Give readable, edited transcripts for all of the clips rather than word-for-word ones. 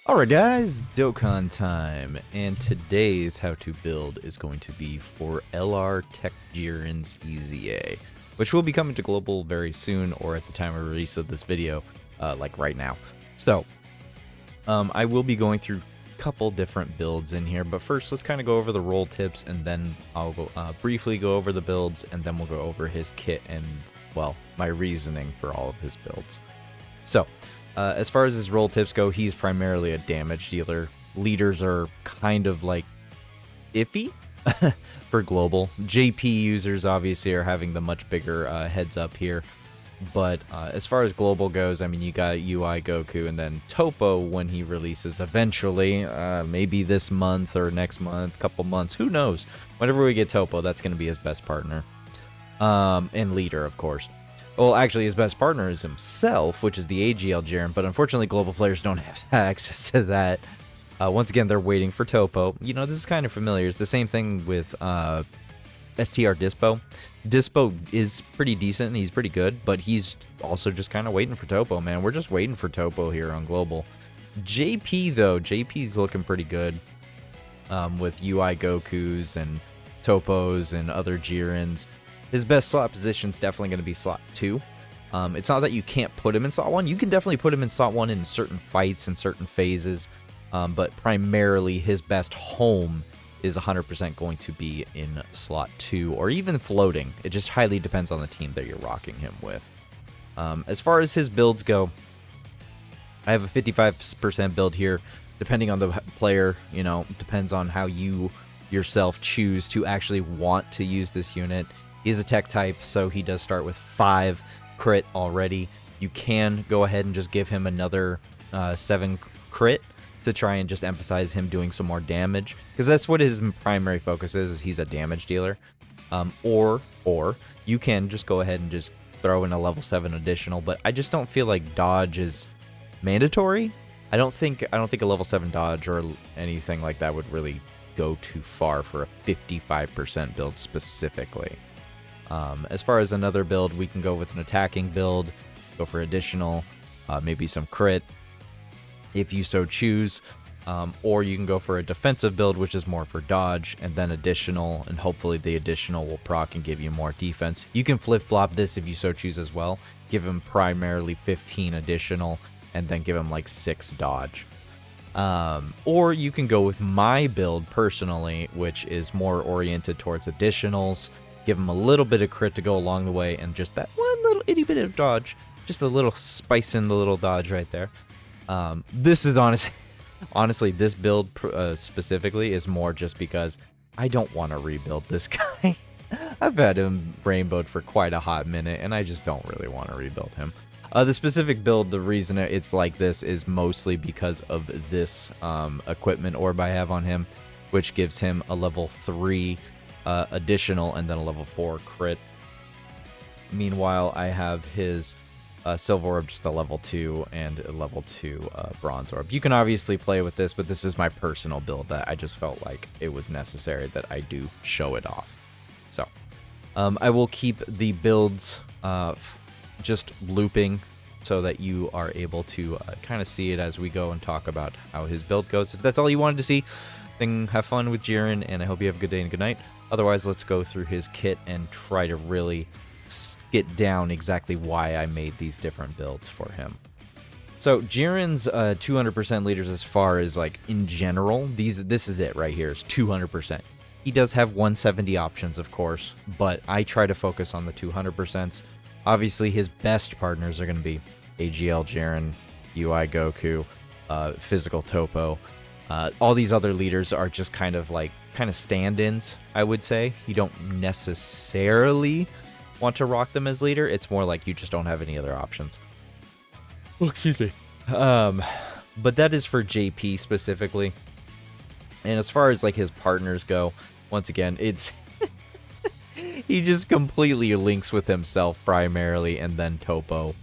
Alright guys, Dokkan time, and today's how-to build is going to be for TEQ JIREN's EZA, which will be coming to global very soon, or at the time of release of this video, like right now. So, I will be going through a couple different builds in here, but first let's kind of go over the role tips, and then I'll go briefly go over the builds, and then we'll go over his kit and, well, my reasoning for all of his builds. So, as far as his role tips go, he's primarily a damage dealer. Leaders are kind of like iffy for global. JP users obviously are having the much bigger heads up here. But as far as global goes, I mean, you got UI Goku and then Topo when he releases eventually, maybe this month or next month, couple months, who knows. Whenever we get Topo, that's going to be his best partner. And leader, of course. Well, actually, his best partner is himself, which is the AGL Jiren, but unfortunately, global players don't have access to that. Once again, they're waiting for Topo. You know, this is kind of familiar. It's the same thing with STR Dispo. Dispo is pretty decent, and he's pretty good, but he's also just kind of waiting for Topo, man. We're just waiting for Topo here on global. JP, though, JP's looking pretty good with UI Gokus and Topos and other Jirens. His best slot position is definitely going to be slot 2. It's not that you can't put him in slot 1. You can definitely put him in slot 1 in certain fights and certain phases. But primarily, his best home is 100% going to be in slot 2 or even floating. It just highly depends on the team that you're rocking him with. As far as his builds go, I have a 55% build here. Depending on the player, you know, depends on how you yourself choose to actually want to use this unit. He is a tech type, so he does start with 5 crit already. You can go ahead and just give him another 7 crit to try and just emphasize him doing some more damage, because that's what his primary focus is he's a damage dealer. Or you can just go ahead and just throw in a level 7 additional, but I just don't feel like dodge is mandatory. I don't think a level 7 dodge or anything like that would really go too far for a 55% build specifically. As far as another build, we can go with an attacking build, go for additional, maybe some crit, if you so choose, or you can go for a defensive build, which is more for dodge, and then additional, and hopefully the additional will proc and give you more defense. You can flip-flop this if you so choose as well, give him primarily 15 additional, and then give him like 6 dodge. Or you can go with my build personally, which is more oriented towards additionals. Give him a little bit of crit to go along the way, and just that one little itty bit of dodge. Just a little spice in the little dodge right there. This is honestly, this build specifically is more just because I don't want to rebuild this guy. I've had him rainbowed for quite a hot minute, and I just don't really want to rebuild him. The specific build, the reason it's like this is mostly because of this equipment orb I have on him, which gives him a level 3 additional and then a level 4 crit. Meanwhile, I have his silver orb just a level 2 and a level 2 bronze orb. You can obviously play with this, but this is my personal build that I just felt like it was necessary that I do show it off. So I will keep the builds just looping so that you are able to kind of see it as we go and talk about how his build goes. If that's all you wanted to see, then have fun with Jiren, and I hope you have a good day and good night. Otherwise, let's go through his kit and try to really get down exactly why I made these different builds for him. So Jiren's 200% leaders, as far as like in general, this is it right here, is 200%. He does have 170 options, of course, but I try to focus on the 200%. Obviously, his best partners are going to be AGL Jiren, UI Goku, Physical Topo. All these other leaders are just kind of stand-ins, I would say. You don't necessarily want to rock them as leader. It's more like you just don't have any other options. Oh, excuse me. But that is for JP specifically. And as far as like his partners go, once again, it's he just completely links with himself primarily, and then Topo.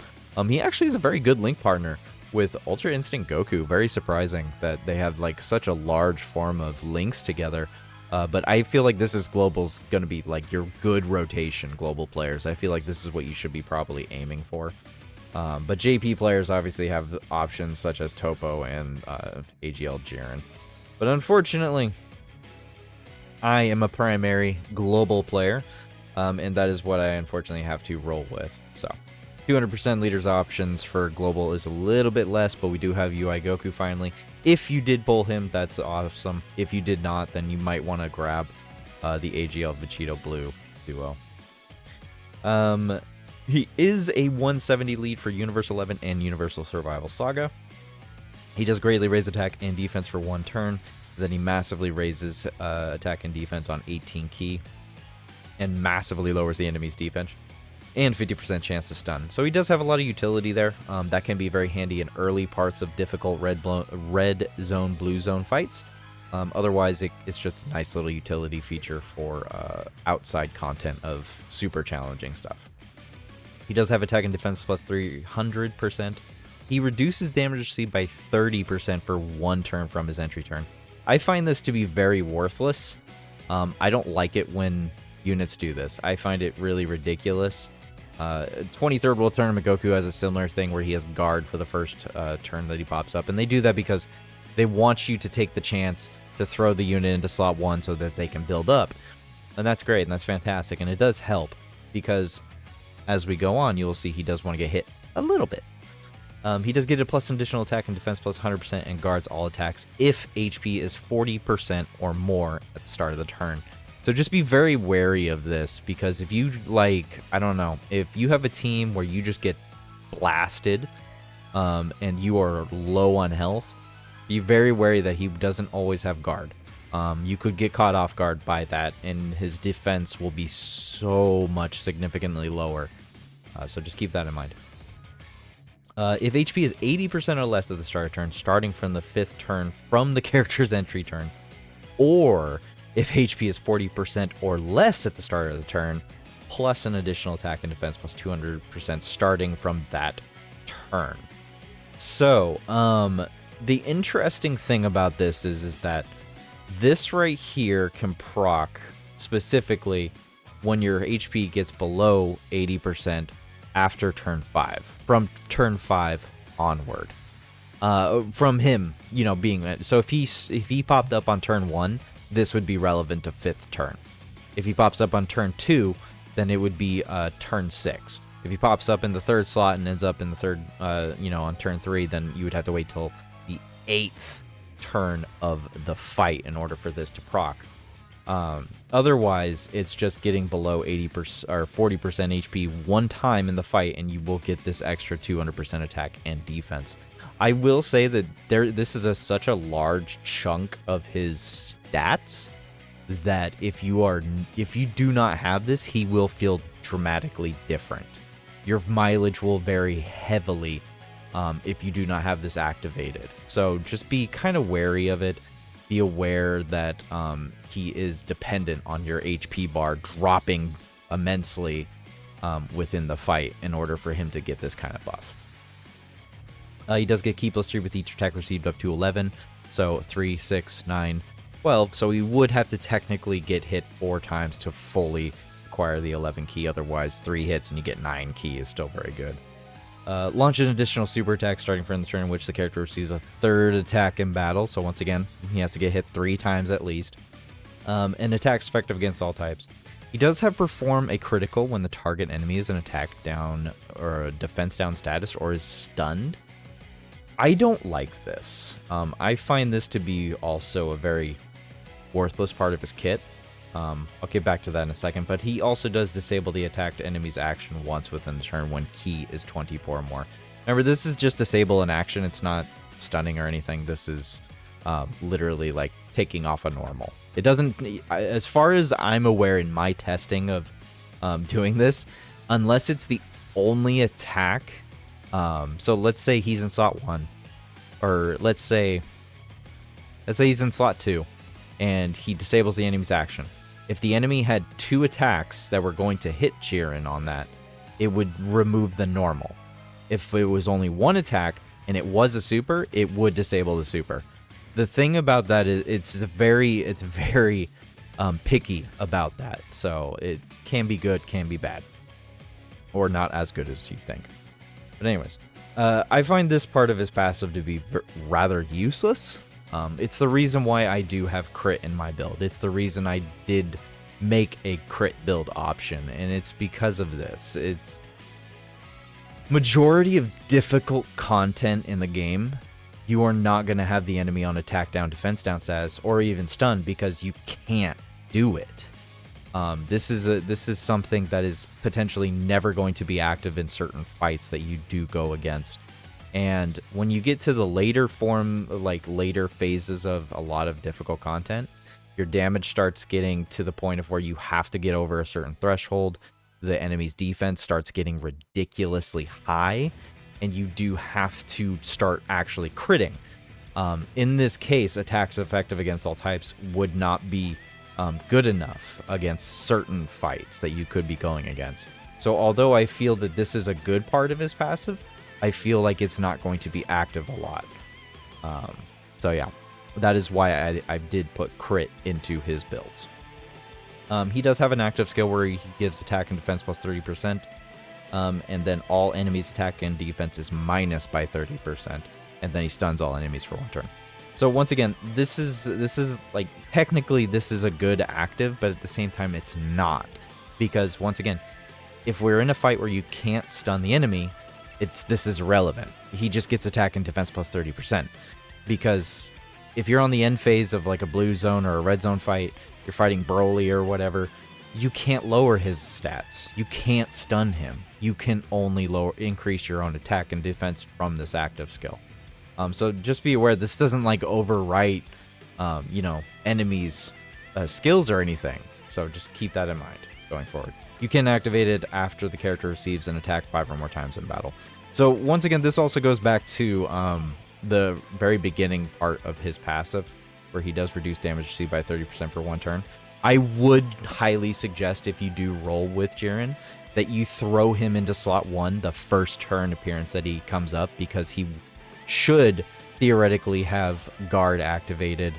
He actually is a very good link partner with Ultra Instinct Goku. Very surprising that they have like such a large form of links together. But I feel like this is global's going to be like your good rotation global players. I feel like this is what you should be probably aiming for. But JP players obviously have options such as Topo and AGL Jiren. But unfortunately, I am a primary global player, and that is what I unfortunately have to roll with. So 200% leaders options for global is a little bit less, but we do have UI Goku finally. If you did pull him, that's awesome. If you did not, then you might want to grab the AGL Vegito Blue duo. He is a 170 lead for Universe 11 and Universal Survival Saga. He does greatly raise attack and defense for 1 turn. Then he massively raises attack and defense on 18 key. And massively lowers the enemy's defense. And 50% chance to stun. So he does have a lot of utility there. That can be very handy in early parts of difficult red zone, blue zone fights. Otherwise, it's just a nice little utility feature for outside content of super challenging stuff. He does have attack and defense plus 300%. He reduces damage received by 30% for 1 turn from his entry turn. I find this to be very worthless. I don't like it when units do this. I find it really ridiculous. 23rd World Tournament Goku has a similar thing where he has guard for the first turn that he pops up. And they do that because they want you to take the chance to throw the unit into slot 1 so that they can build up. And that's great, and that's fantastic. And it does help because as we go on, you'll see he does want to get hit a little bit. He does get a plus additional attack and defense plus 100% and guards all attacks if HP is 40% or more at the start of the turn. So just be very wary of this, because if you, like, I don't know, if you have a team where you just get blasted and you are low on health, be very wary that he doesn't always have guard. You could get caught off guard by that, and his defense will be so much significantly lower. So just keep that in mind. If HP is 80% or less at the start of turn, starting from the 5th turn from the character's entry turn, or if HP is 40% or less at the start of the turn, plus an additional attack and defense plus 200% starting from that turn. So, the interesting thing about this is that this right here can proc specifically when your HP gets below 80% after turn 5, from turn 5 onward. From him, you know, being, so if he popped up on turn 1, this would be relevant to 5th turn. If he pops up on turn 2, then it would be turn 6. If he pops up in the 3rd slot and ends up in the 3rd, you know, on turn 3, then you would have to wait till the 8th turn of the fight in order for this to proc. Otherwise, it's just getting below 80% or 40% HP one time in the fight, and you will get this extra 200% attack and defense. I will say that this is such a large chunk of his stats that if you do not have this, he will feel dramatically different. Your mileage will vary heavily if you do not have this activated. So just be kind of wary of it. Be aware that he is dependent on your HP bar dropping immensely within the fight in order for him to get this kind of buff. He does get key plus 3 with each attack received up to 11. So 3, 6, 9, 12. So he would have to technically get hit 4 times to fully acquire the 11 key. Otherwise, 3 hits and you get 9 key is still very good. Launches an additional super attack starting from the turn in which the character receives a 3rd attack in battle. So once again, he has to get hit 3 times at least. And attacks effective against all types. He does have perform a critical when the target enemy is an attack down or a defense down status or is stunned. I don't like this. I find this to be also a very worthless part of his kit. I'll get back to that in a second, but he also does disable the attacked enemy's action once within the turn when key is 24 or more. Remember, this is just disable an action. It's not stunning or anything. This is literally like taking off a normal. It doesn't, as far as I'm aware in my testing of doing this, unless it's the only attack. So let's say he's in slot 1, or let's say he's in slot 2, and he disables the enemy's action. If the enemy had 2 attacks that were going to hit Jiren on that, it would remove the normal. If it was only 1 attack and it was a super, it would disable the super. The thing about that is it's very picky about that. So it can be good, can be bad, or not as good as you think. But anyways, I find this part of his passive to be rather useless. It's the reason why I do have crit in my build. It's the reason I did make a crit build option, and it's because of this. It's majority of difficult content in the game, you are not going to have the enemy on attack down, defense down status, or even stun, because you can't do it. This is something that is potentially never going to be active in certain fights that you do go against. And when you get to the later later phases of a lot of difficult content, your damage starts getting to the point of where you have to get over a certain threshold. The enemy's defense starts getting ridiculously high, and you do have to start actually critting. In this case, attacks effective against all types would not be good enough against certain fights that you could be going against. So although I feel that this is a good part of his passive, I feel like it's not going to be active a lot. So yeah, that is why I did put crit into his builds. He does have an active skill where he gives attack and defense plus 30%, and then all enemies' attack and defense is minus by 30%, and then he stuns all enemies for 1 turn. So once again, this is like, technically this is a good active, but at the same time it's not, because once again, if we're in a fight where you can't stun the enemy, this is irrelevant. He just gets attack and defense plus 30%, because if you're on the end phase of like a blue zone or a red zone fight, you're fighting Broly or whatever, you can't lower his stats. You can't stun him. You can only increase your own attack and defense from this active skill. So just be aware, this doesn't like overwrite, enemies' skills or anything. So just keep that in mind going forward. You can activate it after the character receives an attack 5 or more times in battle. So once again, this also goes back to the very beginning part of his passive, where he does reduce damage received by 30% for 1 turn. I would highly suggest, if you do roll with Jiren, that you throw him into slot 1 the first turn appearance that he comes up, because he should theoretically have guard activated,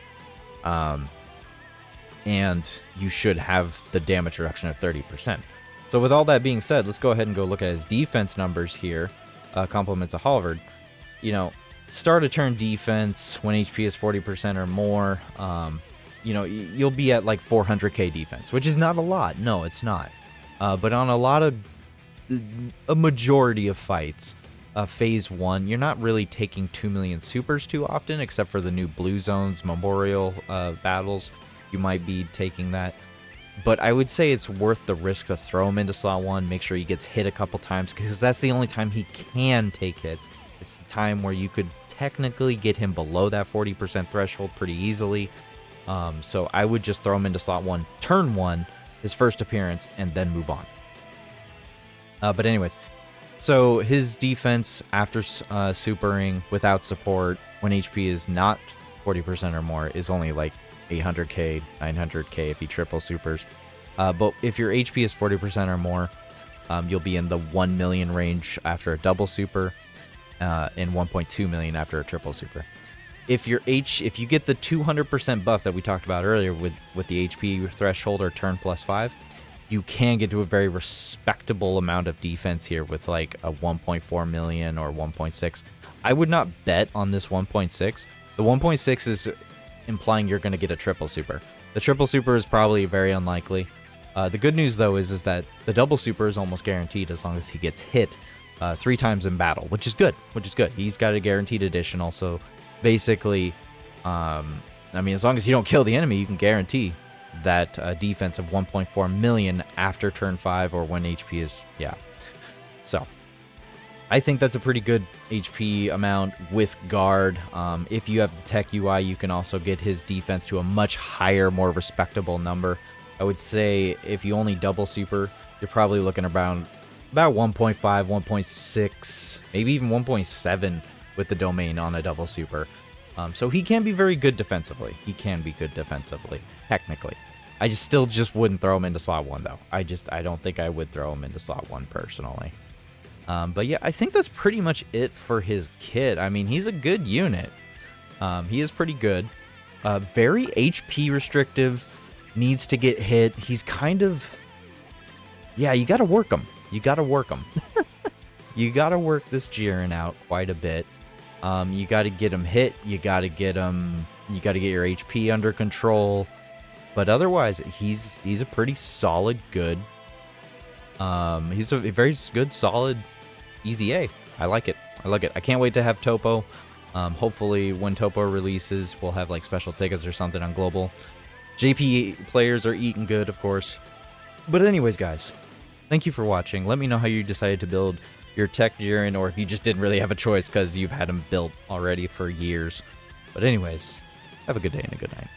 and you should have the damage reduction of 30%. So with all that being said, let's go ahead and go look at his defense numbers here. Compliments of Halvard. Start a turn defense when HP is 40% or more. You'll be at like 400k defense, which is not a lot. No, it's not. But on a majority of fights, phase 1, you're not really taking 2 million supers too often, except for the new blue zones memorial battles. You might be taking that. But I would say it's worth the risk to throw him into slot 1, make sure he gets hit a couple times, because that's the only time he can take hits. It's the time where you could technically get him below that 40% threshold pretty easily. So I would just throw him into slot 1, turn 1, his first appearance, and then move on. But anyways, so his defense after supering without support, when HP is not 40% or more, is only like 800k, 900k if he triple supers. But if your HP is 40% or more, you'll be in the 1 million range after a double super, and 1.2 million after a triple super. If you get the 200% buff that we talked about earlier with the HP threshold or turn plus 5, you can get to a very respectable amount of defense here with like a 1.4 million or 1.6. I would not bet on this 1.6. The 1.6 is implying you're going to get a triple super. The triple super is probably very unlikely. The good news though is that the double super is almost guaranteed as long as he gets hit 3 times in battle, which is good. He's got a guaranteed additional, so basically, as long as you don't kill the enemy, you can guarantee that defense of 1.4 million after turn 5 or when HP is, So, I think that's a pretty good HP amount with guard. If you have the tech UI, you can also get his defense to a much higher, more respectable number. I would say if you only double super, you're probably looking around about 1.5, 1.6, maybe even 1.7 with the domain on a double super. So he can be very good defensively. Technically. I still wouldn't throw him into slot 1, though. I don't think I would throw him into slot 1 personally. But yeah, I think that's pretty much it for his kit. He's a good unit. He is pretty good. Very HP restrictive. Needs to get hit. He's kind of... Yeah, you gotta work him. You you got to work this Jiren out quite a bit. You got to get him hit. You got to get him. You got to get your HP under control. But otherwise, he's a pretty solid, good. He's a very good, solid EZA. I like it. I like it. I can't wait to have Topo. Hopefully, when Topo releases, we'll have like special tickets or something on global. JP players are eating good, of course. But anyways, guys, thank you for watching. Let me know how you decided to build your TEQ Jiren, or if you just didn't really have a choice because you've had him built already for years. But anyways, have a good day and a good night.